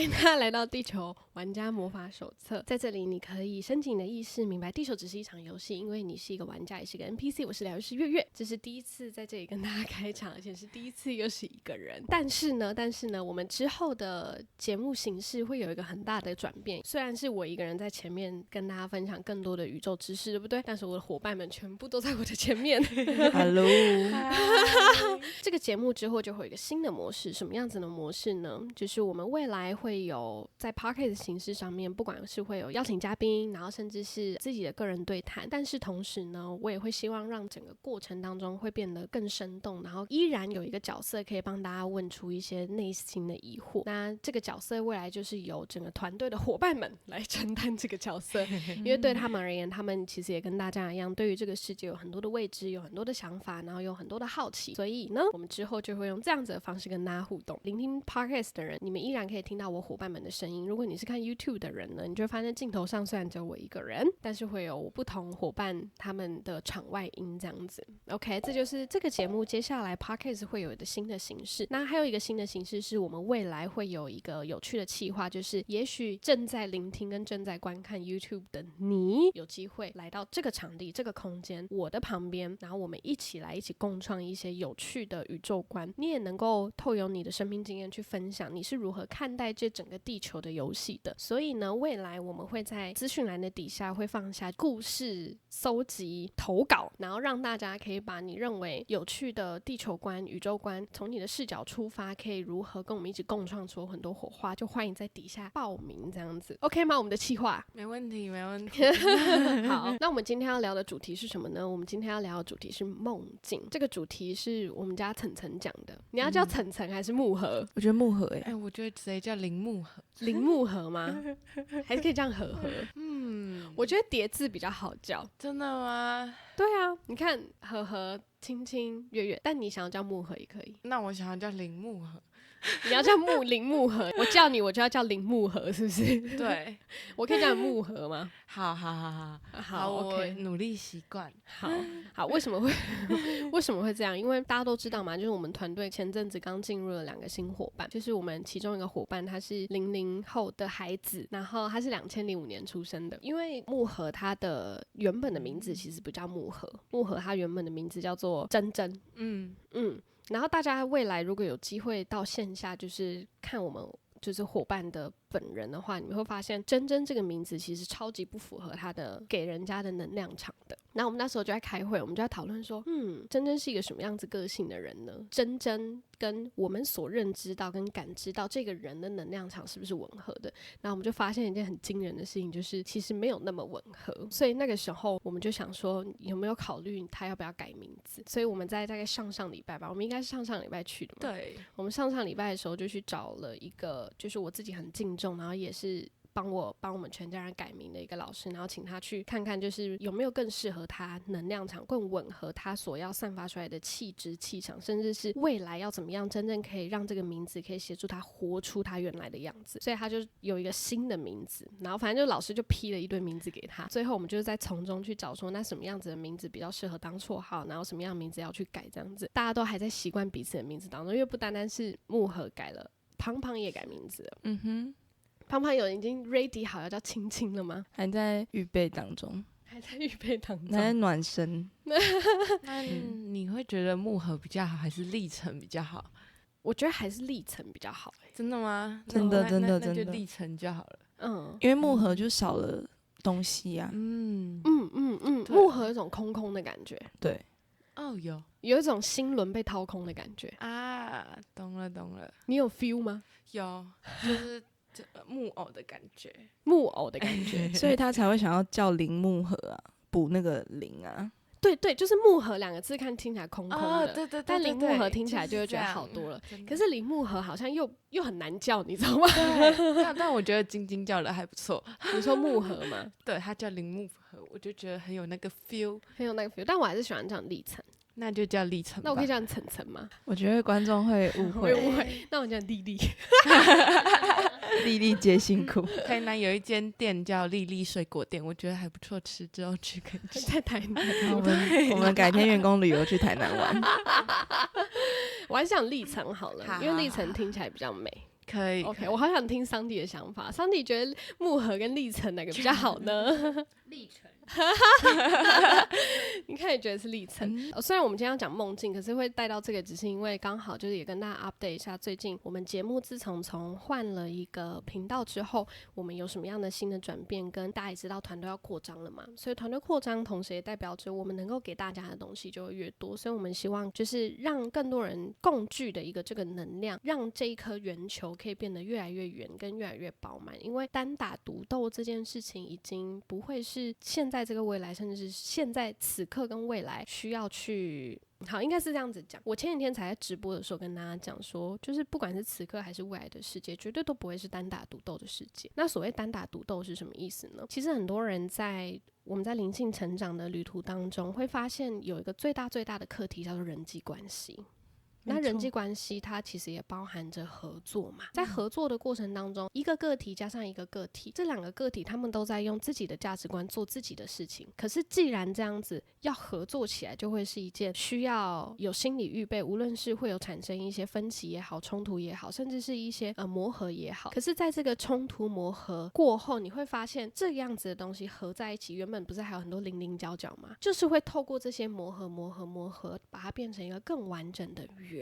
欢迎大家来到地球玩家魔法手册。在这里你可以升级你的意识，明白地球只是一场游戏，因为你是一个玩家也是一个 NPC。 我是疗愈师月月，这是第一次在这里跟大家开场，而且是第一次又是一个人。但是呢我们之后的节目形式会有一个很大的转变，虽然是我一个人在前面跟大家分享更多的宇宙知识，对不对？但是我的伙伴们全部都在我的前面Hello 这个节目之后就会有一个新的模式，什么样子的模式呢？就是我们未来会有在 Podcast 形式上面，不管是会有邀请嘉宾，然后甚至是自己的个人对谈，但是同时呢，我也会希望让整个过程当中会变得更生动，然后依然有一个角色可以帮大家问出一些内心的疑惑。那这个角色未来就是由整个团队的伙伴们来承担这个角色，因为对他们而言，他们其实也跟大家一样，对于这个世界有很多的未知，有很多的想法，然后有很多的好奇。所以呢，我们之后就会用这样子的方式跟大家互动。聆听 Podcast 的人，你们依然可以听到我伙伴们的声音。如果你是看 YouTube 的人呢，你就会发现镜头上虽然只有我一个人，但是会有不同伙伴他们的场外音这样子。OK， 这就是这个节目接下来 Podcast 会有的新的形式。那还有一个新的形式是我们未来会有一个有趣的企划，就是也许正在聆听跟正在观看 YouTube 的你，有机会来到这个场地这个空间我的旁边，然后我们一起共创一些有趣的宇宙观。你也能够透由你的生命经验去分享你是如何看待这整个地球的游戏的。所以呢，未来我们会在资讯栏的底下会放下故事搜集投稿，然后让大家可以把你认为有趣的地球观宇宙观从你的视角出发，可以如何跟我们一起共创出很多火花，就欢迎在底下报名这样子。 OK 吗？我们的企划没问题没问题好，那我们今天要聊的主题是什么呢？我们今天要聊的主题是梦境。这个主题是我们家岑岑讲的。你要叫岑岑还是木盒？我觉得木盒我觉得直接叫铃木盒。铃木盒吗？还是可以这样盒盒？我觉得叠字比较好叫。真的吗？对啊，你看盒盒、青青、月月，但你想要叫木盒也可以。那我想要叫铃木盒。你要叫铃木盒，我叫你我就要叫铃木盒，是不是？对，我可以叫你木盒吗？好，我 OK， 努力习惯。好，为什么会这样？因为大家都知道嘛，就是我们团队前阵子刚进入了2个新伙伴，就是我们其中一个伙伴他是00后的孩子，然后他是2005年出生的。因为木盒他的原本的名字其实不叫木盒，木盒他原本的名字叫做珍珍。然后大家未来如果有机会到线下，就是看我们就是伙伴的本人的话，你们会发现珍珍这个名字其实超级不符合他的给人家的能量场的。然后我们那时候就在开会，我们就在讨论说珍珍是一个什么样子个性的人呢？珍珍跟我们所认知到跟感知到这个人的能量场是不是吻合的？然后我们就发现一件很惊人的事情，就是其实没有那么吻合。所以那个时候我们就想说，有没有考虑他要不要改名字？所以我们在大概上礼拜吧，我们应该是上礼拜去的嘛。对，我们上礼拜的时候就去找了一个就是我自己很敬重，然后也是帮我们全家人改名的一个老师，然后请他去看看就是有没有更适合他能量场，更吻合他所要散发出来的气质气场，甚至是未来要怎么样真正可以让这个名字可以协助他活出他原来的样子。所以他就有一个新的名字，然后反正就老师就批了一堆名字给他，最后我们就是在从中去找说那什么样子的名字比较适合当绰号，然后什么样的名字要去改，这样子大家都还在习惯彼此的名字当中。因为不单单是木盒改了，胖胖也改名字了。胖胖有已经 ready 好要叫青青了吗？还在预备当中，还在预备当中，还在暖身。那你会觉得木盒比较好，还是历程比较好？我觉得还是历程比较好。真的吗？真的那就历程就好了。因为木盒就少了东西啊。木盒有一种空空的感觉。对。有一种心轮被掏空的感觉啊。懂了。你有 feel 吗？有，就是木偶的感觉。木偶的感觉。所以他才会想要叫铃木盒啊，补那个铃啊。对，就是木盒2个字看听起来空空的，对，但铃木盒听起来就会觉得好多了。可是铃木盒好像又很难叫，你知道吗？但我觉得晶晶叫的还不错。你说木盒吗？对，他叫铃木盒，我就觉得很有那个 feel， 但我还是喜欢叫历程。那就叫历程吧。那我可以叫你岑岑吗？我觉得观众会误会。那我叫你丽丽。丽丽皆辛苦。台南有一间店叫丽丽水果店，我觉得还不错吃，之后去可以吃。在台南。我们改天员工旅游去台南玩。我还是讲历程好了，因为历程听起来比较美。可以。OK， 我好想听桑迪的想法。桑迪觉得木盒跟历程哪个比较好呢？历程。你看，也觉得是历程。虽然我们今天要讲梦境，可是会带到这个，只是因为刚好就是也跟大家 update 一下，最近我们节目自从换了一个频道之后，我们有什么样的新的转变，跟大家也知道团队要扩张了嘛，所以团队扩张，同时也代表着我们能够给大家的东西就会越多，所以我们希望就是让更多人共聚的一个这个能量，让这一颗圆球可以变得越来越圆，跟越来越饱满。因为单打独斗这件事情已经不会是现在这个未来，甚至是现在此刻跟未来需要去，好，应该是这样子讲。我前几天才在直播的时候跟大家讲说，就是不管是此刻还是未来的世界，绝对都不会是单打独斗的世界。那所谓单打独斗是什么意思呢？其实很多人我们在灵性成长的旅途当中，会发现有一个最大的课题叫做人际关系。那人际关系它其实也包含着合作嘛，在合作的过程当中，一个个体加上一个个体，这两个个体他们都在用自己的价值观做自己的事情。可是既然这样子要合作起来，就会是一件需要有心理预备，无论是会有产生一些分歧也好，冲突也好，甚至是一些磨合也好。可是在这个冲突磨合过后，你会发现这样子的东西合在一起，原本不是还有很多零零角角吗？就是会透过这些磨合，把它变成一个更完整的圆。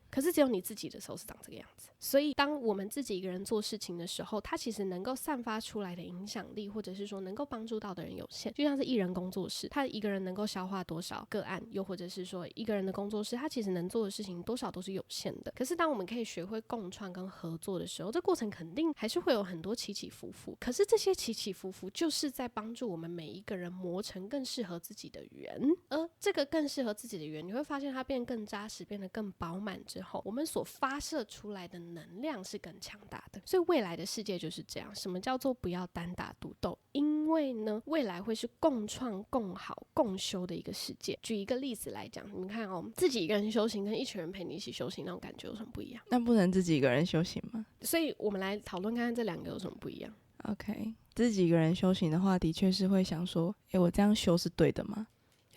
可是只有你自己的时候是长这个样子，所以当我们自己一个人做事情的时候，它其实能够散发出来的影响力，或者是说能够帮助到的人有限。就像是艺人工作室，他一个人能够消化多少个案，又或者是说一个人的工作室，他其实能做的事情多少都是有限的。可是当我们可以学会共创跟合作的时候，这过程肯定还是会有很多起起伏伏，可是这些起起伏伏就是在帮助我们每一个人磨成更适合自己的圆。而这个更适合自己的圆，你会发现它变得更扎实，变得更饱满之后，我们所发射出来的能量是更强大的。所以未来的世界就是这样。什么叫做不要单打独斗？因为呢，未来会是共创、共好、共修的一个世界。举一个例子来讲，你们看哦，自己一个人修行跟一群人陪你一起修行那种感觉有什么不一样？那不能自己一个人修行吗？所以我们来讨论看看这两个有什么不一样。OK， 自己一个人修行的话，的确是会想说，我这样修是对的吗？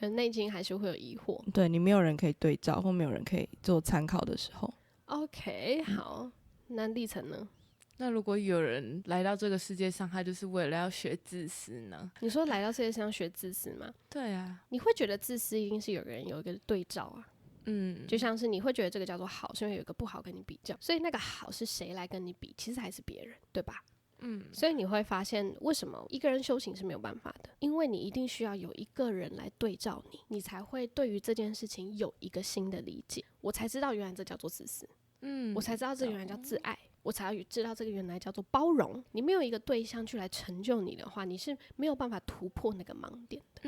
可能内心还是会有疑惑。对，你没有人可以对照，或没有人可以做参考的时候。OK， 好，那历程呢？那如果有人来到这个世界上，他就是为了要学自私呢？你说来到世界上学自私吗？对啊，你会觉得自私一定是有个人有一个对照啊。就像是你会觉得这个叫做好，是因为有一个不好跟你比较，所以那个好是谁来跟你比？其实还是别人，对吧？所以你会发现为什么一个人修行是没有办法的，因为你一定需要有一个人来对照你，你才会对于这件事情有一个新的理解。我才知道原来这叫做自私，我才知道这原来叫自爱，我才知道这个原来叫做包容。你没有一个对象去来成就你的话，你是没有办法突破那个盲点的。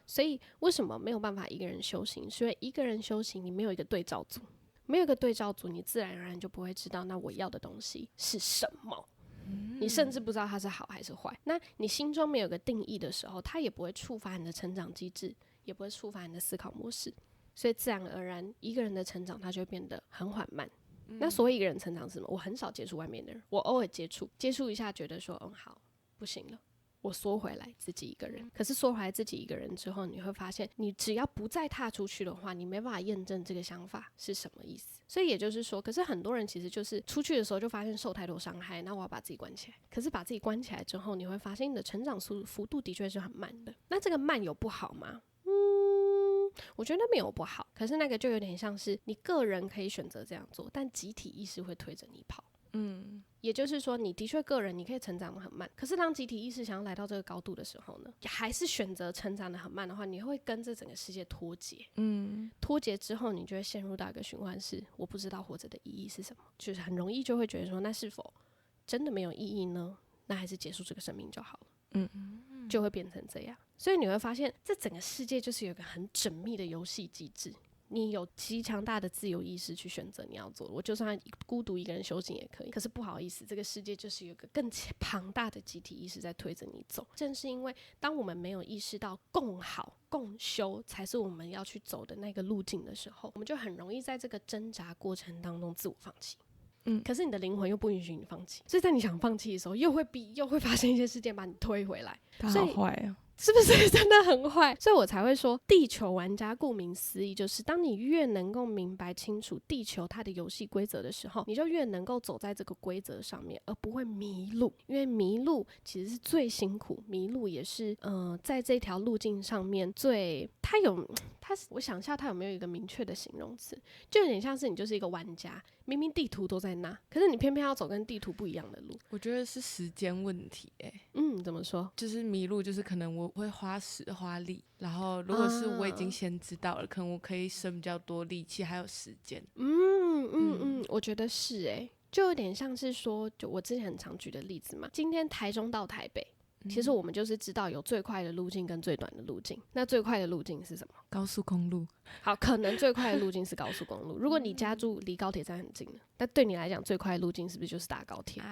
所以为什么没有办法一个人修行？是因为一个人修行，你没有一个对照组，没有一个对照组，你自然而然就不会知道那我要的东西是什么。你甚至不知道它是好还是坏。那你心中没有个定义的时候，它也不会触发你的成长机制，也不会触发你的思考模式。所以自然而然，一个人的成长它就会变得很缓慢。那所谓一个人成长是什么？我很少接触外面的人，我偶尔接触一下，觉得说好，不行了。我缩回来自己一个人，可是缩回来自己一个人之后，你会发现你只要不再踏出去的话，你没办法验证这个想法是什么意思。所以也就是说，可是很多人其实就是出去的时候就发现受太多伤害，那我要把自己关起来。可是把自己关起来之后，你会发现你的成长幅度的确是很慢的。那这个慢有不好吗？我觉得没有不好，可是那个就有点像是你个人可以选择这样做，但集体意识会推着你跑。也就是说你的确个人你可以成长得很慢，可是当集体意识想要来到这个高度的时候呢，还是选择成长得很慢的话，你会跟这整个世界脱节。脱节之后你就会陷入到一个循环，是我不知道活着的意义是什么，就是很容易就会觉得说，那是否真的没有意义呢？那还是结束这个生命就好了。就会变成这样。所以你会发现这整个世界就是有一个很缜密的游戏机制，你有极强大的自由意识去选择你要做的。我就算孤独一个人修行也可以，可是不好意思，这个世界就是有一个更庞大的集体意识在推着你走。正是因为当我们没有意识到共好共修才是我们要去走的那个路径的时候，我们就很容易在这个挣扎过程当中自我放弃。可是你的灵魂又不允许你放弃，所以在你想放弃的时候，又会发生一些事件把你推回来。他好坏哦。是不是真的很坏？所以我才会说地球玩家顾名思义就是当你越能够明白清楚地球它的游戏规则的时候，你就越能够走在这个规则上面，而不会迷路。因为迷路其实是最辛苦，迷路也是在这条路径上面我想一下它有没有一个明确的形容词，就有点像是你就是一个玩家，明明地图都在那，可是你偏偏要走跟地图不一样的路。我觉得是时间问题怎么说？就是迷路，就是可能我会花时花力，然后如果是我已经先知道了，可能我可以省比较多力气还有时间。我觉得是就有点像是说，就我之前很常举的例子嘛，今天台中到台北。其实我们就是知道有最快的路径跟最短的路径，那最快的路径是什么？高速公路。好，可能最快的路径是高速公路。如果你家住离高铁站很近的，那对你来讲最快的路径是不是就是搭高铁？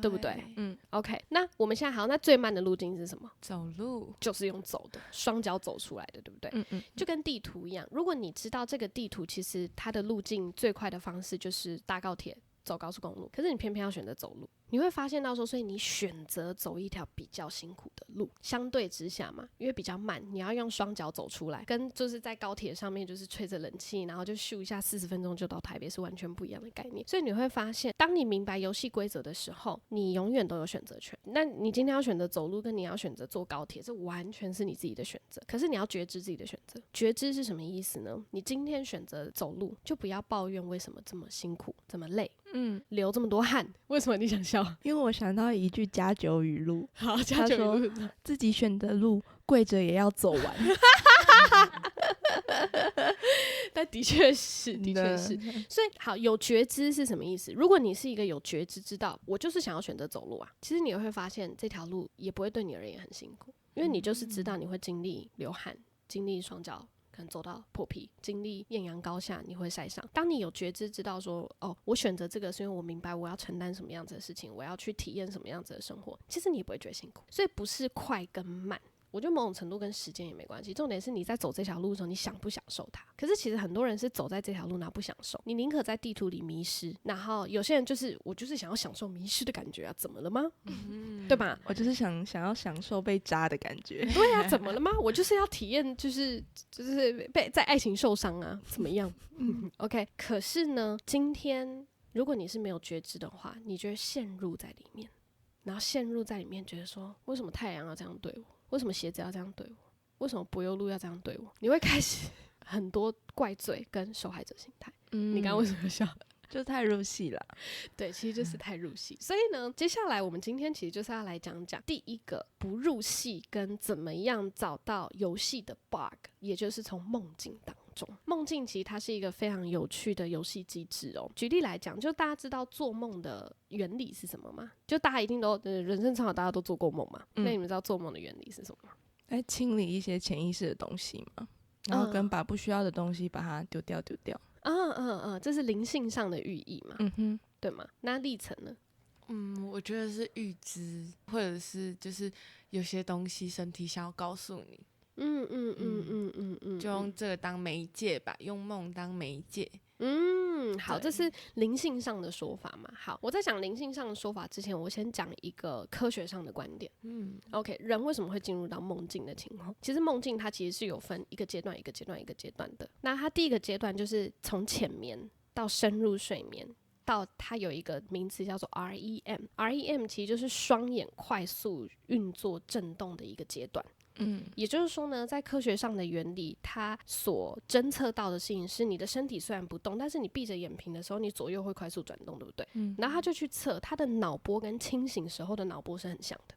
对不对？OK， 那我们现在好，那最慢的路径是什么？走路，就是用走的，双脚走出来的，对不对？就跟地图一样，如果你知道这个地图其实它的路径最快的方式就是搭高铁。走高速公路，可是你偏偏要选择走路，你会发现到说，所以你选择走一条比较辛苦的路，相对之下嘛，因为比较慢，你要用双脚走出来，跟就是在高铁上面就是吹着冷气，然后就咻一下40分钟就到台北是完全不一样的概念。所以你会发现，当你明白游戏规则的时候，你永远都有选择权。那你今天要选择走路，跟你要选择坐高铁，这完全是你自己的选择。可是你要觉知自己的选择，觉知是什么意思呢？你今天选择走路，就不要抱怨为什么这么辛苦，这么累。流这么多汗，为什么你想笑？因为我想到一句加酒语录，好，加酒语录，自己选的路，跪着也要走完。但的确是，所以好，有觉知是什么意思？如果你是一个有觉知，知道我就是想要选择走路啊，其实你会发现这条路也不会对你而言很辛苦，因为你就是知道你会经历流汗，经历双脚。可能走到破皮，经历艳阳高下，你会晒伤。当你有觉知，知道说，我选择这个是因为我明白我要承担什么样子的事情，我要去体验什么样子的生活。其实你也不会觉得辛苦，所以不是快跟慢。我觉得某种程度跟时间也没关系，重点是你在走这条路的时候，你享不享受它。可是其实很多人是走在这条路，然后不享受。你宁可在地图里迷失，然后有些人就是我就是想要享受迷失的感觉啊，怎么了吗？对吧？我就是想要享受被扎的感觉。对啊，怎么了吗？我就是要体验，就是被在爱情受伤啊，怎么样？OK， 可是呢，今天如果你是没有觉知的话，你就会陷入在里面，然后陷入在里面，觉得说为什么太阳要这样对我？为什么鞋子要这样对我？为什么柏油路要这样对我？你会开始很多怪罪跟受害者心态。你刚刚为什么笑？就太入戏了。对，其实就是太入戏。所以呢，接下来我们今天其实就是要来讲讲第一个不入戏跟怎么样找到游戏的 bug， 也就是从梦境当中。梦境其实它是一个非常有趣的游戏机制哦。举例来讲，就大家知道做梦的原理是什么吗？就大家一定都人生长大家都做过梦嘛。那你们知道做梦的原理是什么吗？来清理一些潜意识的东西嘛，然后跟把不需要的东西把它丢掉。这是灵性上的寓意嘛，对吗？那历程呢？我觉得是预知，或者是就是有些东西身体想要告诉你，就用这个当媒介吧，用梦当媒介。好，这是灵性上的说法嘛。好，我在讲灵性上的说法之前，我先讲一个科学上的观点。OK， 人为什么会进入到梦境的情况？其实梦境它其实是有分一个阶段一个阶段一个阶段的。那它第一个阶段就是从浅眠到深入睡眠，到它有一个名词叫做 REM，REM 其实就是双眼快速运作震动的一个阶段。也就是说呢，在科学上的原理，它所侦测到的事情是，你的身体虽然不动，但是你闭着眼皮的时候，你左右会快速转动，对不对？然后他就去测，他的脑波跟清醒时候的脑波是很像的，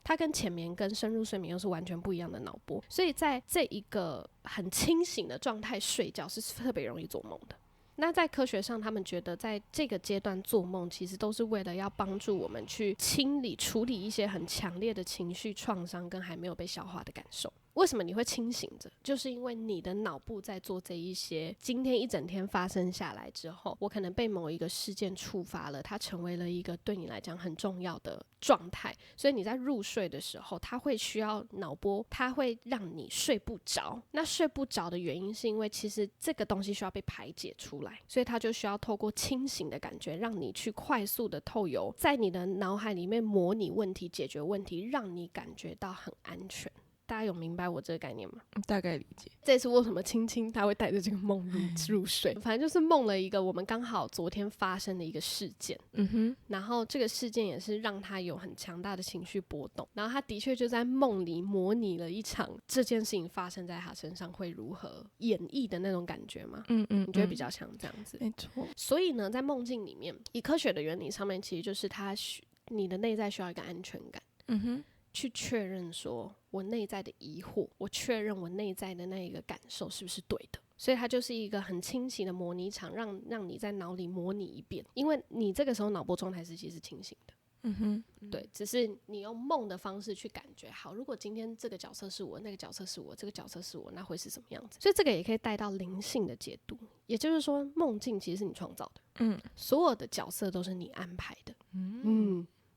它跟浅眠跟深入睡眠又是完全不一样的脑波，所以在这一个很清醒的状态睡觉是特别容易做梦的。那在科学上，他们觉得在这个阶段做梦，其实都是为了要帮助我们去清理、处理一些很强烈的情绪创伤跟还没有被消化的感受。为什么你会清醒着？就是因为你的脑部在做这一些，今天一整天发生下来之后，我可能被某一个事件触发了，它成为了一个对你来讲很重要的状态，所以你在入睡的时候，它会需要脑波，它会让你睡不着。那睡不着的原因是因为其实这个东西需要被排解出来，所以它就需要透过清醒的感觉，让你去快速的透油，在你的脑海里面模拟问题、解决问题，让你感觉到很安全。大家有明白我这个概念吗？大概理解。这也是为什么青青他会带着这个梦入睡，反正就是梦了一个我们刚好昨天发生的一个事件，然后这个事件也是让他有很强大的情绪波动，然后他的确就在梦里模拟了一场这件事情发生在他身上会如何演绎的那种感觉嘛，你觉得比较像这样子？没错。所以呢，在梦境里面，以科学的原理上面，其实就是你的内在需要一个安全感，去确认说我内在的疑惑，我确认我内在的那一个感受是不是对的，所以它就是一个很清晰的模拟场，让你在脑里模拟一遍，因为你这个时候脑波状态是其实清醒的。对，只是你用梦的方式去感觉，好，如果今天这个角色是我，那个角色是我，这个角色是我，那会是什么样子？所以这个也可以带到灵性的解读，也就是说，梦境其实是你创造的，所有的角色都是你安排的，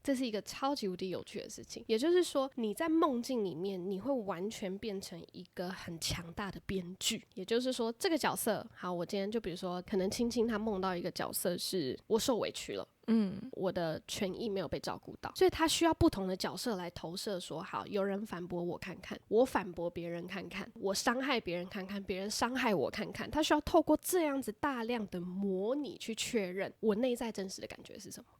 这是一个超级无敌有趣的事情，也就是说你在梦境里面你会完全变成一个很强大的编剧，也就是说这个角色，好，我今天就比如说可能青青他梦到一个角色是我受委屈了，我的权益没有被照顾到，所以他需要不同的角色来投射说，好，有人反驳我看看，我反驳别人看看，我伤害别人看看，别人伤害我看看，他需要透过这样子大量的模拟去确认我内在真实的感觉是什么。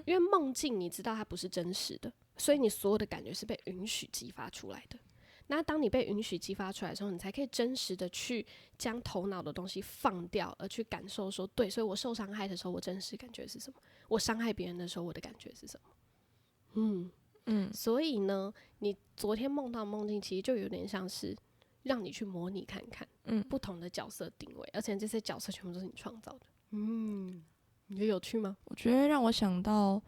因为梦境你知道它不是真实的，所以你所有的感觉是被允许激发出来的。那当你被允许激发出来的时候，你才可以真实的去将头脑的东西放掉，而去感受说，对，所以我受伤害的时候我真实感觉是什么，我伤害别人的时候我的感觉是什么。所以呢，你昨天梦到梦境其实就有点像是让你去模拟看看不同的角色定位，而且这些角色全部都是你创造的。你觉得有趣吗？我觉得让我想到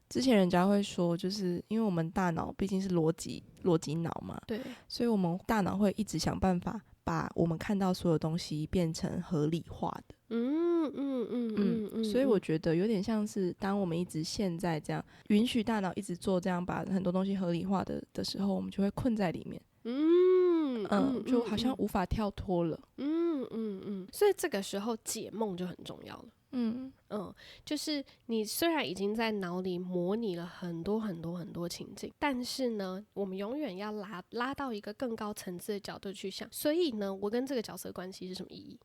之前人家会说，就是因为我们大脑毕竟是逻辑脑嘛，对，所以我们大脑会一直想办法把我们看到所有东西变成合理化的。所以我觉得有点像是当我们一直现在这样允许大脑一直做这样把很多东西合理化的时候，我们就会困在里面。就好像无法跳脱了。所以这个时候解梦就很重要了。就是你虽然已经在脑里模拟了很多很多很多情境，但是呢，我们永远要拉到一个更高层次的角度去想。所以呢，我跟这个角色关系是什么意义？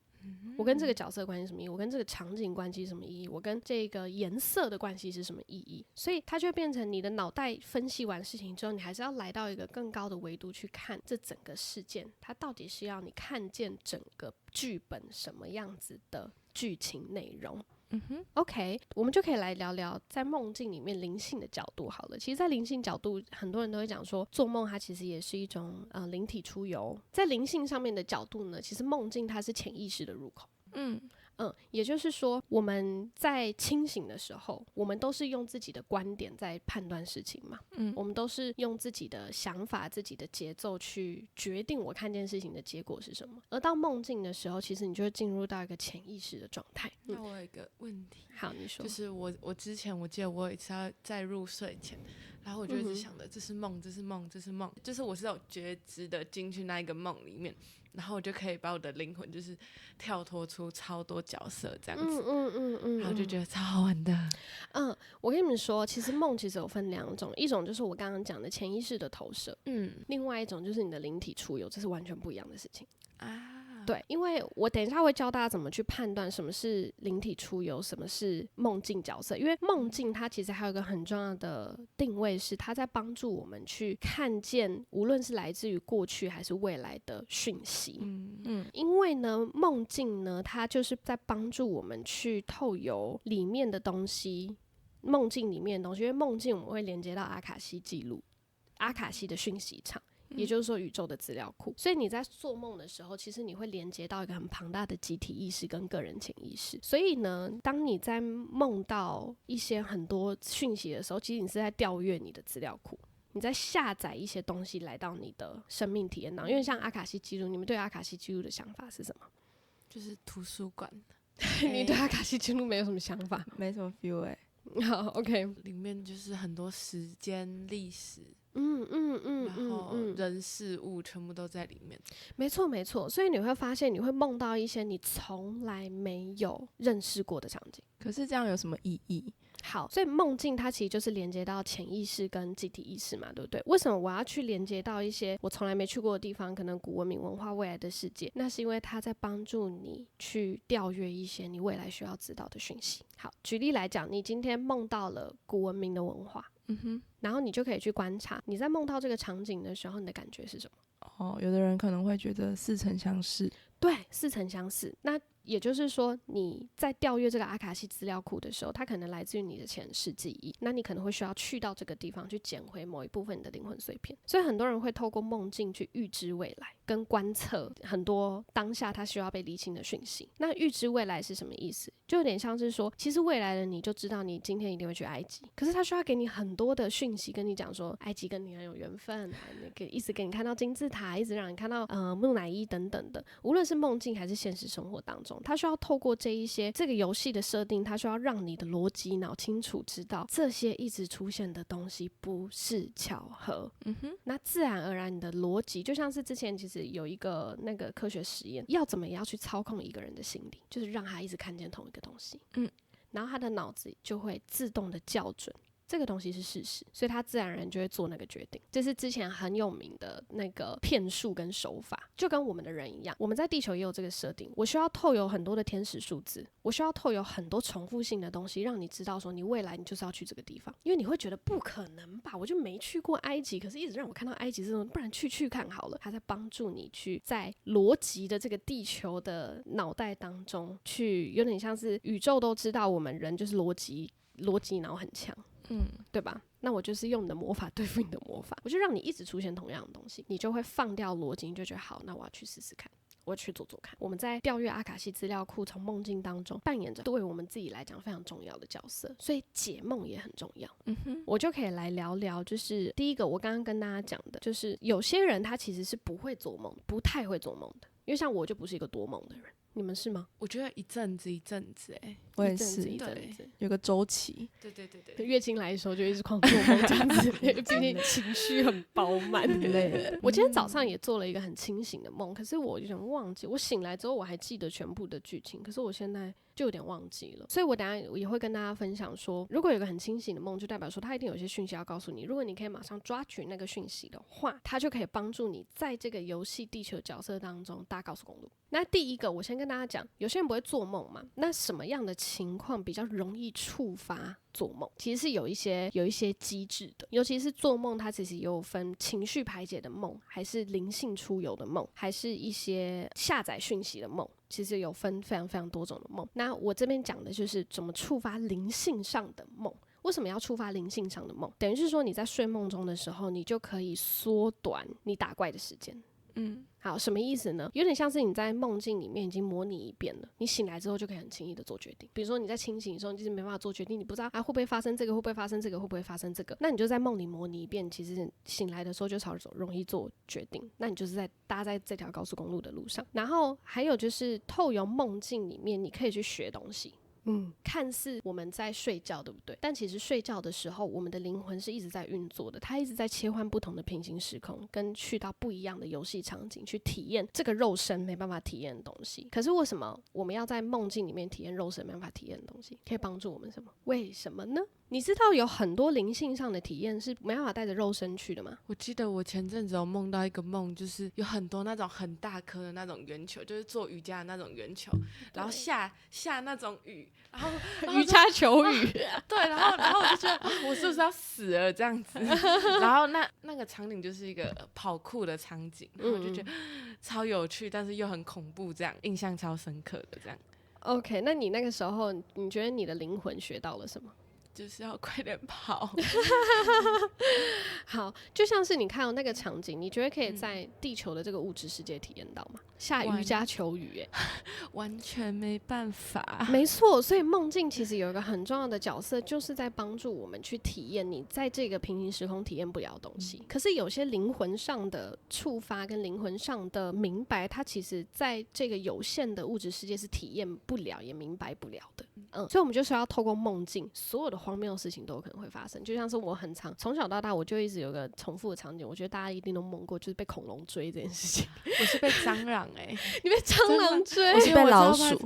我跟这个角色关系是什么意义？我跟这个场景关系是什么意义？我跟这个颜色的关系是什么意义？所以它就变成你的脑袋分析完事情之后，你还是要来到一个更高的维度去看这整个事件，它到底是要你看见整个剧本什么样子的剧情内容。OK， 我们就可以来聊聊在梦境里面灵性的角度好了。其实在灵性角度，很多人都会讲说做梦它其实也是一种灵体出游。在灵性上面的角度呢，其实梦境它是潜意识的入口。也就是说我们在清醒的时候，我们都是用自己的观点在判断事情嘛。我们都是用自己的想法自己的节奏去决定我看见事情的结果是什么。而到梦境的时候，其实你就会进入到一个潜意识的状态。那我有一个问题，好，你说。就是我之前我记得我有一次要在入睡前，然后我就一直想着这是梦，这是梦，这是梦，就是我是有觉知的进去那一个梦里面，然后我就可以把我的灵魂就是跳脱出超多角色这样子。然后就觉得超好玩的。我跟你们说，其实梦其实有分两种，一种就是我刚刚讲的潜意识的投射，另外一种就是你的灵体出游，这是完全不一样的事情啊。对，因为我等一下会教大家怎么去判断什么是灵体出游，什么是梦境角色。因为梦境它其实还有一个很重要的定位，是它在帮助我们去看见无论是来自于过去还是未来的讯息。因为呢，梦境呢，它就是在帮助我们去透由里面的东西，梦境里面的东西。因为梦境我们会连接到阿卡西记录，阿卡西的讯息场。也就是说宇宙的资料库，所以你在做梦的时候，其实你会连接到一个很庞大的集体意识跟个人潜意识。所以呢，当你在梦到一些很多讯息的时候，其实你是在调阅你的资料库，你在下载一些东西来到你的生命体验当中。因为像阿卡西记录，你们对阿卡西记录的想法是什么？就是图书馆你对阿卡西记录没有什么想法？没什么 feel 好 OK， 里面就是很多时间历史，然后人事物全部都在里面。没错没错，所以你会发现你会梦到一些你从来没有认识过的场景。可是这样有什么意义？好，所以梦境它其实就是连接到潜意识跟集体意识嘛，对不对？为什么我要去连接到一些我从来没去过的地方，可能古文明文化未来的世界？那是因为它在帮助你去调阅一些你未来需要知道的讯息。好，举例来讲，你今天梦到了古文明的文化，然后你就可以去观察，你在梦到这个场景的时候，你的感觉是什么？有的人可能会觉得似曾相识，对，似曾相识。那也就是说，你在调阅这个阿卡西资料库的时候，它可能来自于你的前世记忆，那你可能会需要去到这个地方去捡回某一部分你的灵魂碎片。所以很多人会透过梦境去预知未来，跟观测很多当下他需要被厘清的讯息。那预知未来是什么意思？就有点像是说，其实未来的你就知道你今天一定会去埃及，可是他需要给你很多的讯息，跟你讲说埃及跟你很有缘分，一直给你看到金字塔，一直让你看到木乃伊等等的。无论是梦境还是现实生活当中，他需要透过这一些这个游戏的设定，他需要让你的逻辑脑清楚知道这些一直出现的东西不是巧合。那自然而然你的逻辑就像是之前其实有一个那个科学实验，要怎么样去操控一个人的心理，就是让他一直看见同一个东西，然后他的脑子就会自动的校准这个东西是事实，所以他自然而然就会做那个决定。这是之前很有名的那个骗术跟手法，就跟我们的人一样，我们在地球也有这个设定，我需要透有很多的天使数字，我需要透有很多重复性的东西，让你知道说你未来你就是要去这个地方，因为你会觉得不可能吧，我就没去过埃及，可是一直让我看到埃及这种，不然去看好了。他在帮助你去在逻辑的这个地球的脑袋当中去，有点像是宇宙都知道我们人就是逻辑脑很强，对吧？那我就是用你的魔法对付你的魔法，我就让你一直出现同样的东西，你就会放掉逻辑，你就觉得好，那我要去试试看，我要去做做看。我们在调阅阿卡西资料库，从梦境当中扮演着对我们自己来讲非常重要的角色，所以解梦也很重要。我就可以来聊聊，就是第一个我刚刚跟大家讲的，就是有些人他其实是不会做梦，不太会做梦的，因为像我就不是一个多梦的人。你们是吗？我觉得一阵子我也是一阵子有个周期。对，月经来的时候就一直狂做梦这样子，毕竟情绪很饱满累了。我今天早上也做了一个很清醒的梦，可是我有点忘记，我醒来之后我还记得全部的剧情，可是我现在就有点忘记了。所以我等一下也会跟大家分享说，如果有个很清醒的梦，就代表说它一定有一些讯息要告诉你，如果你可以马上抓取那个讯息的话，它就可以帮助你在这个游戏地球角色当中搭高速公路。那第一个我先跟大家讲，有些人不会做梦嘛，那什么样的情况比较容易触发做梦？其实是有一些机制的，尤其是做梦它其实有分情绪排解的梦，还是灵性出游的梦，还是一些下载讯息的梦，其实有分非常非常多种的梦。那我这边讲的就是怎么触发灵性上的梦。为什么要触发灵性上的梦？等于是说你在睡梦中的时候，你就可以缩短你打怪的时间。好，什么意思呢？有点像是你在梦境里面已经模拟一遍了，你醒来之后就可以很轻易的做决定。比如说你在清醒的时候，你就是没办法做决定，你不知道会不会发生这个，会不会发生这个，会不会发生这个，那你就在梦里模拟一遍，其实醒来的时候就超容易做决定。那你就是搭在这条高速公路的路上。然后还有就是透由梦境里面，你可以去学东西。看似我们在睡觉，对不对？但其实睡觉的时候，我们的灵魂是一直在运作的，它一直在切换不同的平行时空，跟去到不一样的游戏场景，去体验这个肉身没办法体验的东西。可是为什么我们要在梦境里面体验肉身没办法体验的东西？可以帮助我们什么？为什么呢？你知道有很多灵性上的体验是没办法带着肉身去的吗？我记得我前阵子有梦到一个梦，就是有很多那种很大颗的那种圆球，就是做瑜伽的那种圆球，然后下那种雨，然后瑜伽球雨对，然后我就觉得我是不是要死了这样子？然后那个场景就是一个跑酷的场景，然后我就觉得超有趣，但是又很恐怖，这样印象超深刻的这样。OK， 那你那个时候你觉得你的灵魂学到了什么？就是要快点跑。好，就像是你看到那个场景，你觉得可以在地球的这个物质世界体验到吗？下瑜伽球雨完全没办法。没错，所以梦境其实有一个很重要的角色，就是在帮助我们去体验你在这个平行时空体验不了的东西。可是有些灵魂上的触发跟灵魂上的明白，它其实在这个有限的物质世界是体验不了也明白不了的。所以我们就是要透过梦境，所有的荒谬的事情都有可能会发生。就像是我很常从小到大我就一直有个重复的场景，我觉得大家一定都梦过，就是被恐龙追这件事情。我是被蟑螂你被蟑螂追？我是被老鼠。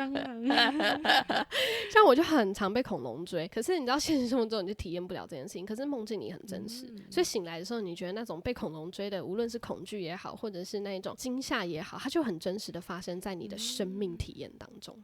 像我就很常被恐龙追，可是你知道现实生活中你就体验不了这件事情，可是梦境里很真实，所以醒来的时候你觉得那种被恐龙追的，无论是恐惧也好，或者是那种惊吓也好，它就很真实的发生在你的生命体验当中。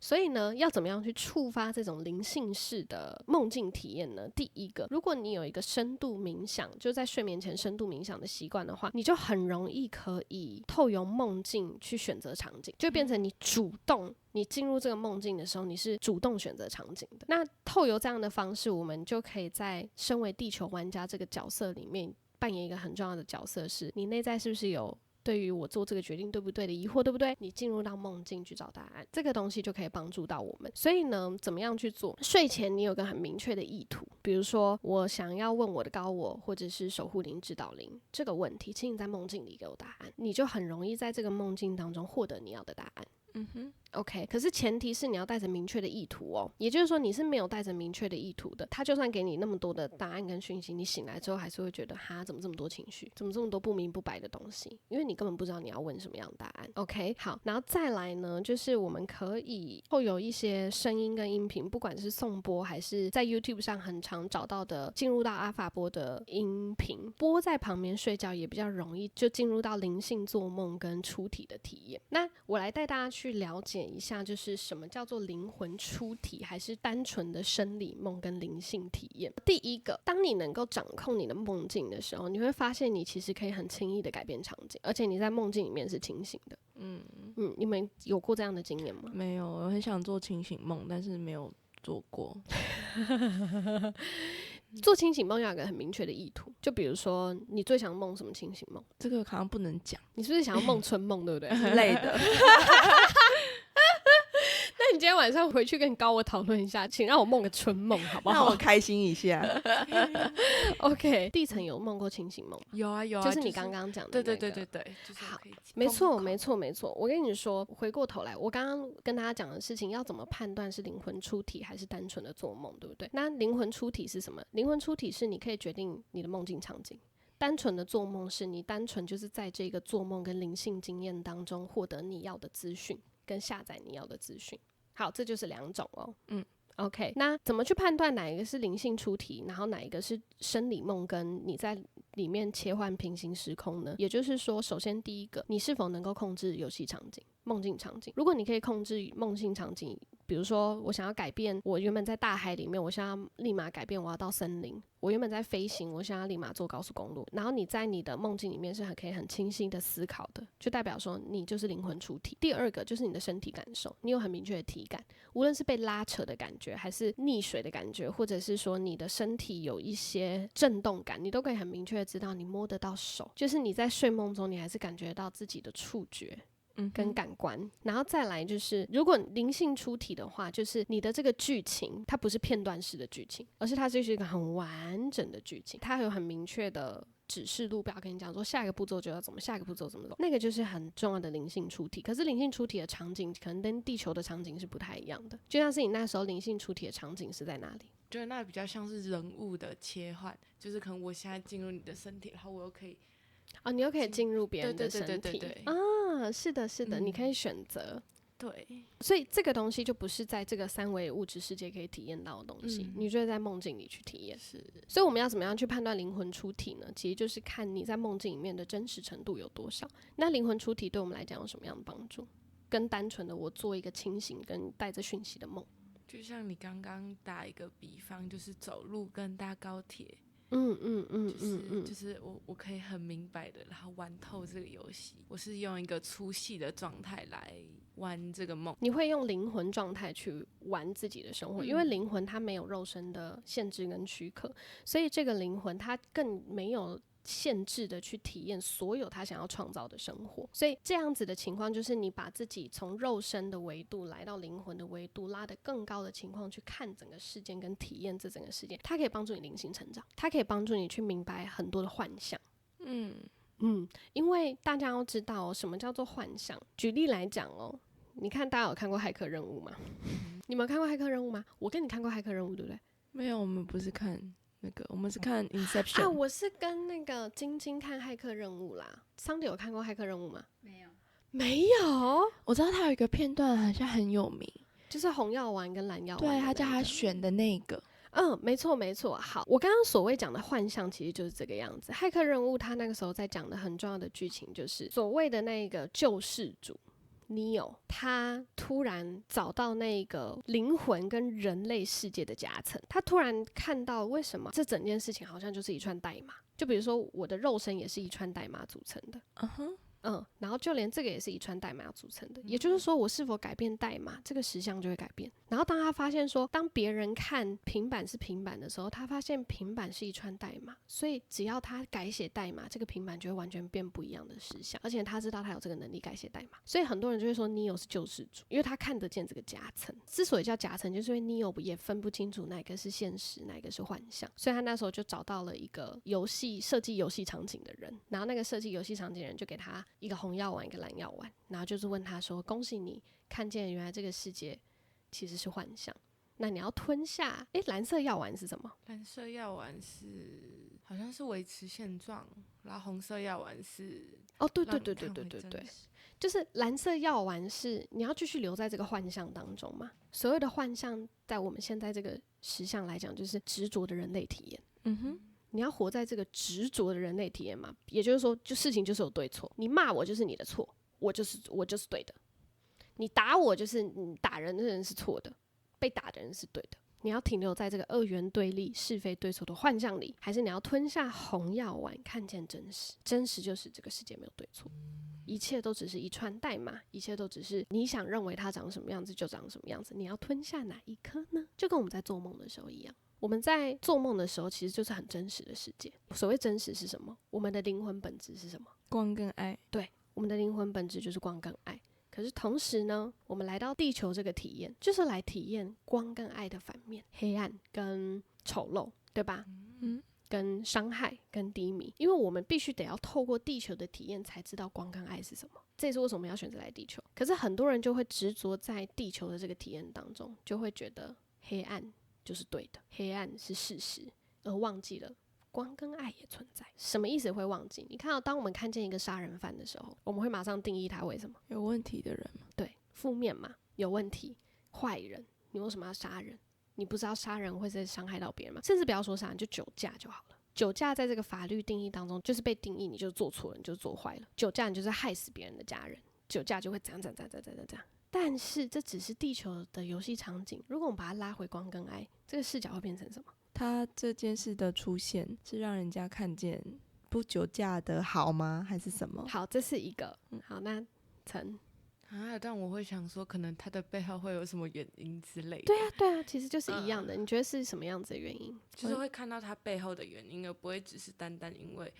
所以呢，要怎么样去触发这种灵性式的梦境体验呢？第一个，如果你有一个深度冥想，就在睡眠前深度冥想的习惯的话，你就很容易可以透由梦境去选择场景，就变成你主动，你进入这个梦境的时候，你是主动选择场景的。那透由这样的方式，我们就可以在身为地球玩家这个角色里面扮演一个很重要的角色，是你内在是不是有对于我做这个决定对不对的疑惑，对不对？你进入到梦境去找答案，这个东西就可以帮助到我们。所以呢，怎么样去做？睡前你有个很明确的意图，比如说我想要问我的高我或者是守护灵、指导灵这个问题，请你在梦境里给我答案，你就很容易在这个梦境当中获得你要的答案。OK， 可是前提是你要带着明确的意图哦，也就是说你是没有带着明确的意图的，他就算给你那么多的答案跟讯息，你醒来之后还是会觉得哈，怎么这么多情绪，怎么这么多不明不白的东西，因为你根本不知道你要问什么样的答案。OK， 好，然后再来呢，就是我们可以会有一些声音跟音频，不管是颂钵还是在 YouTube 上很常找到的进入到阿法波的音频，播在旁边睡觉也比较容易就进入到灵性做梦跟出体的体验。那我来带大家去了解一下，就是什么叫做灵魂出体，还是单纯的生理梦跟灵性体验。第一个，当你能够掌控你的梦境的时候，你会发现你其实可以很轻易的改变场景，而且你在梦境里面是清醒的。你们有过这样的经验吗？没有，我很想做清醒梦，但是没有做过。做清醒梦要有个很明确的意图，就比如说你最想梦什么清醒梦？这个好像不能讲。你是不是想要梦春梦，对不对？之类的。那你今天晚上回去跟你高我讨论一下，请让我梦个春梦好不好？让我开心一下。OK， 地层有梦过清醒梦吗？有啊，就是你刚刚讲的、那个。对，就是好，可以没错。我跟你说，回过头来，我刚刚跟大家讲的事情，要怎么判断是灵魂出体还是单纯的做梦，对不对？那灵魂出体是什么？灵魂出体是你可以决定你的梦境场景。单纯的做梦是你单纯就是在这个做梦跟灵性经验当中获得你要的资讯跟下载你要的资讯。好，这就是两种哦。OK， 那怎么去判断哪一个是灵性出体，然后哪一个是生理梦跟你在里面切换平行时空呢？也就是说，首先第一个，你是否能够控制游戏场景、梦境场景？如果你可以控制梦境场景，比如说我想要改变，我原本在大海里面，我想要立马改变，我要到森林。我原本在飞行，我想要立马坐高速公路。然后你在你的梦境里面是可以很清晰的思考的，就代表说你就是灵魂出体。第二个就是你的身体感受，你有很明确的体感，无论是被拉扯的感觉，还是溺水的感觉，或者是说你的身体有一些震动感，你都可以很明确的知道你摸得到手，就是你在睡梦中你还是感觉到自己的触觉跟感官。然后再来就是如果灵性出体的话，就是你的这个剧情它不是片段式的剧情，而是它就是一个很完整的剧情，它有很明确的指示路标跟你讲说下一个步骤就要怎么，下一个步骤怎么走，那个就是很重要的灵性出体。可是灵性出体的场景可能跟地球的场景是不太一样的，就像是你那时候灵性出体的场景是在哪里？觉得那比较像是人物的切换，就是可能我现在进入你的身体，然后我又可以你又可以进入别人的身体。对是的，你可以选择。对，所以这个东西就不是在这个三维物质世界可以体验到的东西，你就会在梦境里去体验。是，所以我们要怎么样去判断灵魂出体呢？其实就是看你在梦境里面的真实程度有多少。那灵魂出体对我们来讲有什么样的帮助？跟单纯的我做一个清醒跟带着讯息的梦，就像你刚刚打一个比方，就是走路跟搭高铁。就是我可以很明白的，然后玩透这个游戏。我是用一个粗细的状态来玩这个梦。你会用灵魂状态去玩自己的生活，因为灵魂它没有肉身的限制跟躯壳，所以这个灵魂它更没有限制的去体验所有他想要创造的生活。所以这样子的情况就是你把自己从肉身的维度来到灵魂的维度，拉得更高的情况去看整个事件跟体验这整个事件，它可以帮助你灵性成长，它可以帮助你去明白很多的幻象。因为大家要知道什么叫做幻象。举例来讲你看大家有看过骇客任务吗？你们有看过骇客任务吗？我跟你看过骇客任务对不对？没有，我们不是看那个，我们是看 Inception 啊。我是跟那个晶晶看骇客任务啦。桑迪有看过骇客任务吗？没有。我知道他有一个片段好像很有名，就是红药丸跟蓝药丸，对，他叫他选的那个。没错没错。好，我刚刚所谓讲的幻象其实就是这个样子。骇客任务他那个时候在讲的很重要的剧情就是所谓的那个救世主Neo， 他突然找到那个灵魂跟人类世界的夹层，他突然看到为什么这整件事情好像就是一串代码，就比如说我的肉身也是一串代码组成的。然后就连这个也是一串代码组成的，也就是说我是否改变代码，这个实相就会改变。然后当他发现说，当别人看平板是平板的时候，他发现平板是一串代码，所以只要他改写代码，这个平板就会完全变不一样的实相，而且他知道他有这个能力改写代码，所以很多人就会说 Neo 是救世主，因为他看得见这个夹层。之所以叫夹层，就是因为 Neo 也分不清楚哪个是现实，哪个是幻象，所以他那时候就找到了一个设计游戏场景的人，然后那个设计游戏场景的人就给他一个红药丸一个蓝药丸，然后就是问他说，恭喜你看见原来这个世界其实是幻象，那你要吞下蓝色药丸是什么？蓝色药丸是好像是维持现状，然后红色药丸是对，就是蓝色药丸是你要继续留在这个幻象当中嘛。所谓的幻象在我们现在这个实相来讲就是执着的人类体验。你要活在这个执着的人类体验嘛，也就是说，就事情就是有对错，你骂我就是你的错，我就是对的，你打我就是你打人的人是错的，被打的人是对的。你要停留在这个二元对立、是非对错的幻象里，还是你要吞下红药丸，看见真实？真实就是这个世界没有对错，一切都只是一串代码，一切都只是你想认为它长什么样子就长什么样子。你要吞下哪一颗呢？就跟我们在做梦的时候一样。我们在做梦的时候其实就是很真实的世界。所谓真实是什么？我们的灵魂本质是什么？光跟爱。对，我们的灵魂本质就是光跟爱。可是同时呢，我们来到地球这个体验，就是来体验光跟爱的反面，黑暗跟丑陋，对吧？跟伤害跟低迷，因为我们必须得要透过地球的体验才知道光跟爱是什么。这也是为什么要选择来地球。可是很多人就会执着在地球的这个体验当中，就会觉得黑暗就是对的，黑暗是事实，而忘记了光跟爱也存在。什么意思会忘记？你看到当我们看见一个杀人犯的时候，我们会马上定义他为什么？有问题的人嘛？对，负面嘛，有问题，坏人。你为什么要杀人？你不知道杀人会再伤害到别人吗？甚至不要说杀人，就酒驾就好了。酒驾在这个法律定义当中，就是被定义你就是做错了，你就是做坏了。酒驾你就是害死别人的家人，酒驾就会怎样。但是这只是地球的游戏场景，如果我们把它拉回光跟爱，这个视角会变成什么？他这件事的出现是让人家看见不酒驾的好吗？还是什么？好，这是一个。好，那陈但我会想说，可能他的背后会有什么原因之类的。对啊，其实就是一样的。你觉得是什么样子的原因？就是会看到他背后的原因，而不会只是单单因为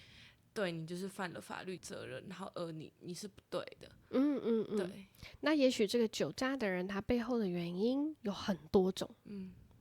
对你就是犯了法律责任，然后你是不对的。对。那也许这个酒驾的人，他背后的原因有很多种，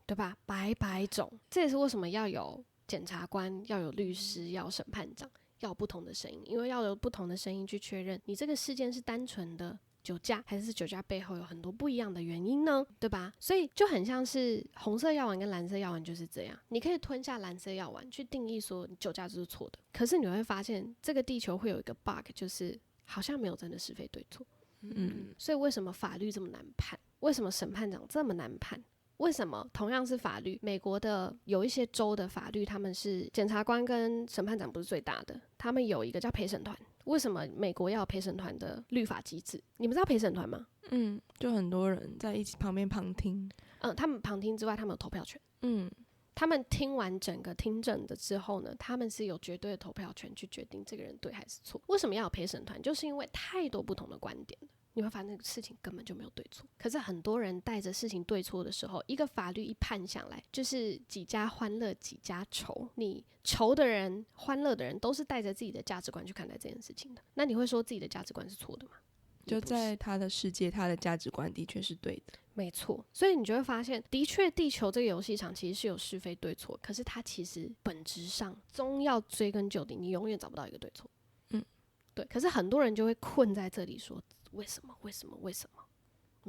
对吧？百种。这也是为什么要有检察官，要有律师，要有审判长，要有不同的声音，因为要有不同的声音去确认你这个事件是单纯的酒驾，还是酒驾背后有很多不一样的原因呢？对吧？所以就很像是红色药丸跟蓝色药丸就是这样，你可以吞下蓝色药丸去定义说酒驾就是错的，可是你会发现这个地球会有一个 bug， 就是好像没有真的是非对错。所以为什么法律这么难判？为什么审判长这么难判？为什么同样是法律，美国的有一些州的法律，他们是检察官跟审判长不是最大的，他们有一个叫陪审团。为什么美国要有陪审团的律法机制？你们知道陪审团吗？就很多人在一起旁边旁听。他们旁听之外，他们有投票权。他们听完整个听证的之后呢，他们是有绝对的投票权去决定这个人对还是错。为什么要有陪审团？就是因为太多不同的观点了，你会发现这个事情根本就没有对错。可是很多人带着事情对错的时候，一个法律一判下来，就是几家欢乐几家愁。你愁的人、欢乐的人都是带着自己的价值观去看待这件事情的。那你会说自己的价值观是错的吗？就在他的世界，他的价值观的确是对的。没错，所以你就会发现，的确地球这个游戏场其实是有是非对错，可是它其实本质上终要追根究底，你永远找不到一个对错。对。可是很多人就会困在这里说为什么？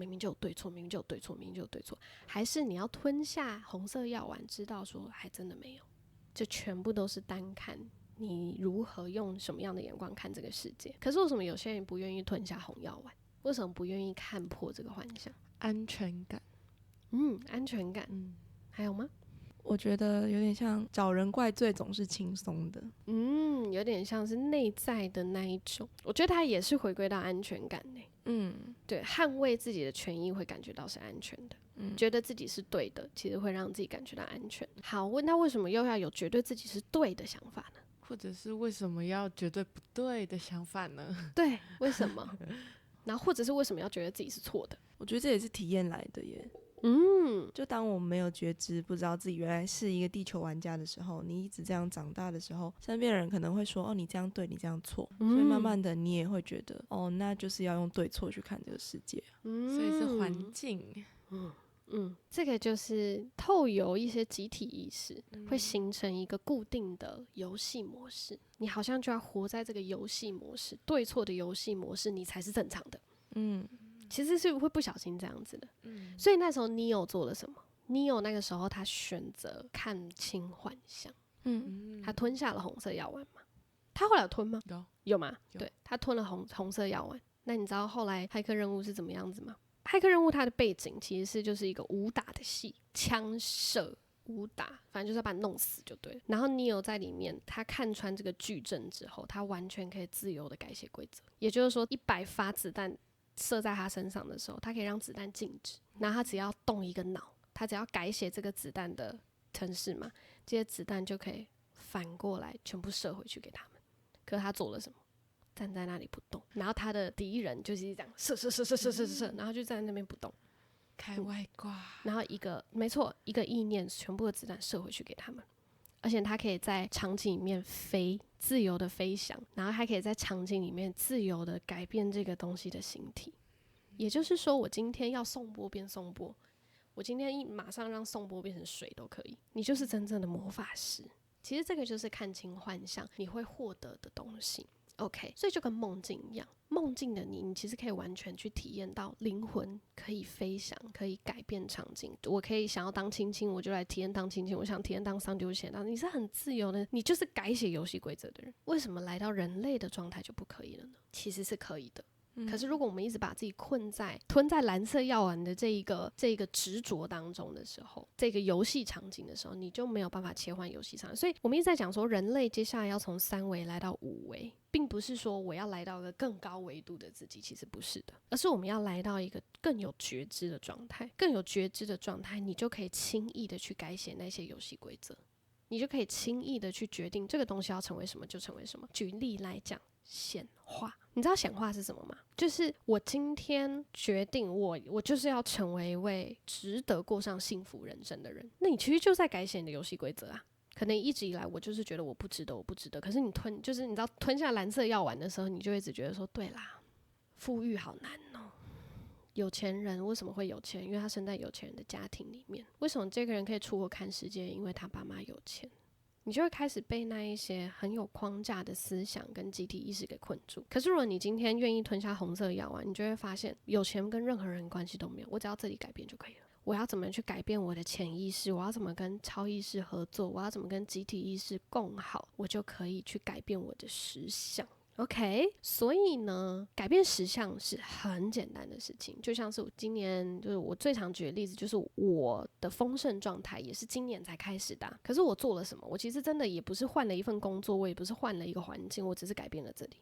明明就有对错，明明就有对错，明明就有对错，还是你要吞下红色药丸，知道说还真的没有，就全部都是单看你如何用什么样的眼光看这个世界。可是为什么有些人不愿意吞下红药丸？为什么不愿意看破这个幻象？安全感。安全感。还有吗？我觉得有点像找人怪罪总是轻松的。有点像是内在的那一种。我觉得它也是回归到安全感对，捍卫自己的权益会感觉到是安全的。觉得自己是对的，其实会让自己感觉到安全。好，那为什么又要有绝对自己是对的想法呢？或者是为什么要绝对不对的想法呢？对，为什么？然后或者是为什么要觉得自己是错的？我觉得这也是体验来的耶。就当我们没有觉知，不知道自己原来是一个地球玩家的时候，你一直这样长大的时候，身边的人可能会说，你这样对，你这样错，所以慢慢的你也会觉得，那就是要用对错去看这个世界。所以是环境。这个就是透由一些集体意识，会形成一个固定的游戏模式。你好像就要活在这个游戏模式，对错的游戏模式，你才是正常的。其实是会不小心这样子的。所以那时候 Neo 做了什么？ Neo 那个时候他选择看清幻象。他吞下了红色药丸吗？他后来有吞吗？有吗？对，他吞了红色药丸。那你知道后来骇客任务是怎么样子吗？骇客任务它的背景其实是就是一个武打的戏，枪射武打，反正就是要把你弄死就对了。然后 Neo 在里面，他看穿这个矩阵之后，他完全可以自由的改写规则。也就是说100发子弹射在他身上的时候，他可以让子弹静止，然后他只要动一个脑，他只要改写这个子弹的程式嘛，这些子弹就可以反过来全部射回去给他们。可是他做了什么？站在那里不动，然后他的敌人就是这样射，然后就站在那边不动，开外挂。然后一个意念，全部的子弹射回去给他们。而且他可以在场景里面飞，自由的飞翔，然后还可以在场景里面自由的改变这个东西的形体。也就是说，我今天要颂钵变颂钵，我今天马上让颂钵变成水都可以。你就是真正的魔法师。其实这个就是看清幻象你会获得的东西。OK， 所以就跟梦境一样，梦境的你其实可以完全去体验到灵魂可以飞翔，可以改变场景。我可以想要当青青，我就来体验当青青；我想体验当桑丢鞋，你是很自由的，你就是改写游戏规则的人。为什么来到人类的状态就不可以了呢？其实是可以的。可是如果我们一直把自己吞在蓝色药丸的这一个执着当中的时候，这个游戏场景的时候，你就没有办法切换游戏场景。所以我们一直在讲说，人类接下来要从3维来到5维，并不是说我要来到一个更高维度的自己，其实不是的，而是我们要来到一个更有觉知的状态。更有觉知的状态，你就可以轻易的去改写那些游戏规则，你就可以轻易的去决定这个东西要成为什么就成为什么。举例来讲，显化，你知道显化是什么吗？就是我今天决定我就是要成为一位值得过上幸福人生的人，那你其实就在改写你的游戏规则啊。可能一直以来我就是觉得我不值得，可是你就是你知道吞下蓝色药丸的时候，你就一直觉得说，对啦，富裕好难哦。有钱人为什么会有钱？因为他生在有钱人的家庭里面。为什么这个人可以出国看世界？因为他爸妈有钱。你就会开始被那一些很有框架的思想跟集体意识给困住。可是如果你今天愿意吞下红色药丸，你就会发现有钱跟任何人关系都没有，我只要这里改变就可以了。我要怎么去改变我的潜意识？我要怎么跟超意识合作？我要怎么跟集体意识共好？我就可以去改变我的实相。OK， 所以呢，改变实相是很简单的事情。就像是我今年，就是我最常举的例子，就是我的丰盛状态也是今年才开始的啊。可是我做了什么？我其实真的也不是换了一份工作，我也不是换了一个环境，我只是改变了这里。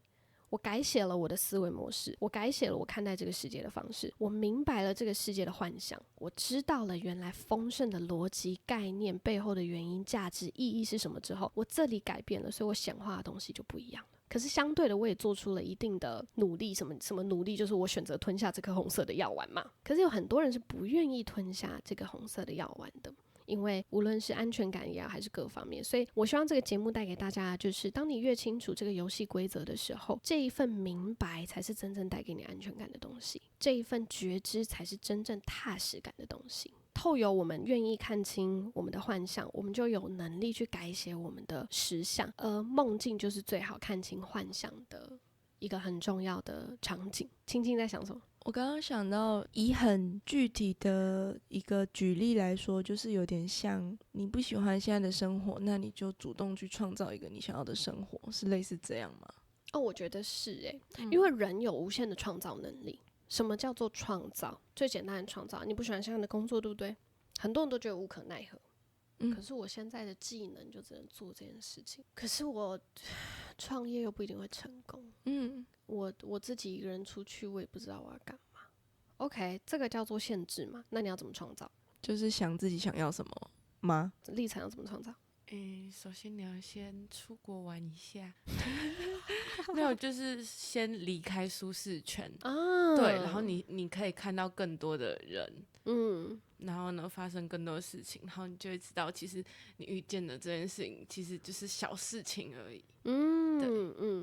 我改写了我的思维模式，我改写了我看待这个世界的方式，我明白了这个世界的幻想，我知道了原来丰盛的逻辑概念背后的原因、价值、意义是什么之后，我这里改变了，所以我显化的东西就不一样了。可是相对的，我也做出了一定的努力，什么努力？就是我选择吞下这颗红色的药丸嘛。可是有很多人是不愿意吞下这个红色的药丸的，因为无论是安全感也好，还是各方面。所以我希望这个节目带给大家，就是当你越清楚这个游戏规则的时候，这一份明白才是真正带给你安全感的东西，这一份觉知才是真正踏实感的东西。透由我们愿意看清我们的幻象，我们就有能力去改写我们的实相，而梦境就是最好看清幻象的一个很重要的场景。青青在想什么？我刚刚想到，以很具体的一个举例来说，就是有点像你不喜欢现在的生活，那你就主动去创造一个你想要的生活，是类似这样吗？我觉得是因为人有无限的创造能力。什么叫做创造？最简单的创造，你不喜欢现在的工作，对不对？很多人都觉得无可奈何。可是我现在的技能就只能做这件事情。可是我创业又不一定会成功。我自己一个人出去，我也不知道我要干嘛。OK， 这个叫做限制嘛？那你要怎么创造？就是想自己想要什么吗？立场要怎么创造？首先你要先出国玩一下，没有，就是先离开舒适圈啊。对，然后你可以看到更多的人，然后呢发生更多的事情，然后你就会知道，其实你遇见的这件事情其实就是小事情而已。